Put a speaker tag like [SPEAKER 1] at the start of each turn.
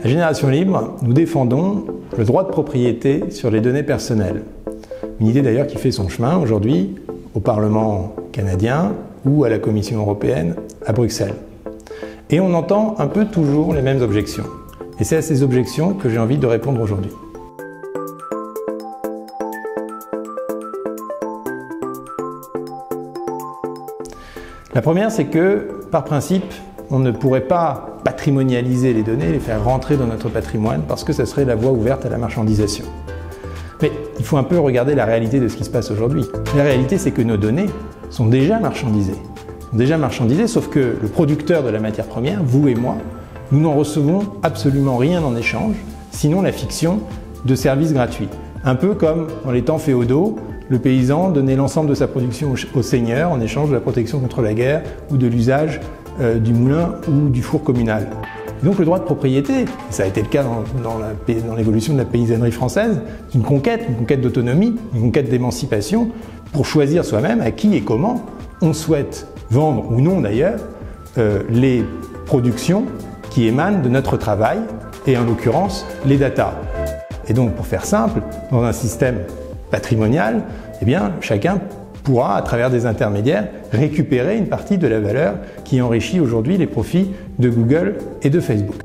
[SPEAKER 1] À Génération Libre, nous défendons le droit de propriété sur les données personnelles. Une idée d'ailleurs qui fait son chemin aujourd'hui au Parlement canadien ou à la Commission européenne à Bruxelles. Et on entend un peu toujours les mêmes objections. Et c'est à ces objections que j'ai envie de répondre aujourd'hui. La première, c'est que, par principe, on ne pourrait pas patrimonialiser les données, les faire rentrer dans notre patrimoine, parce que ça serait la voie ouverte à la marchandisation. Mais il faut un peu regarder la réalité de ce qui se passe aujourd'hui. La réalité, c'est que nos données sont déjà marchandisées. Sauf que le producteur de la matière première, vous et moi, nous n'en recevons absolument rien en échange, sinon la fiction de services gratuits. Un peu comme dans les temps féodaux, le paysan donnait l'ensemble de sa production au seigneur en échange de la protection contre la guerre ou de l'usage du moulin ou du four communal. Et donc le droit de propriété, ça a été le cas dans l'évolution de la paysannerie française, une conquête d'autonomie, une conquête d'émancipation pour choisir soi-même à qui et comment on souhaite vendre ou non d'ailleurs les productions qui émanent de notre travail et en l'occurrence les data. Et donc pour faire simple, dans un système patrimonial, eh bien, chacun pourra, à travers des intermédiaires, récupérer une partie de la valeur qui enrichit aujourd'hui les profits de Google et de Facebook.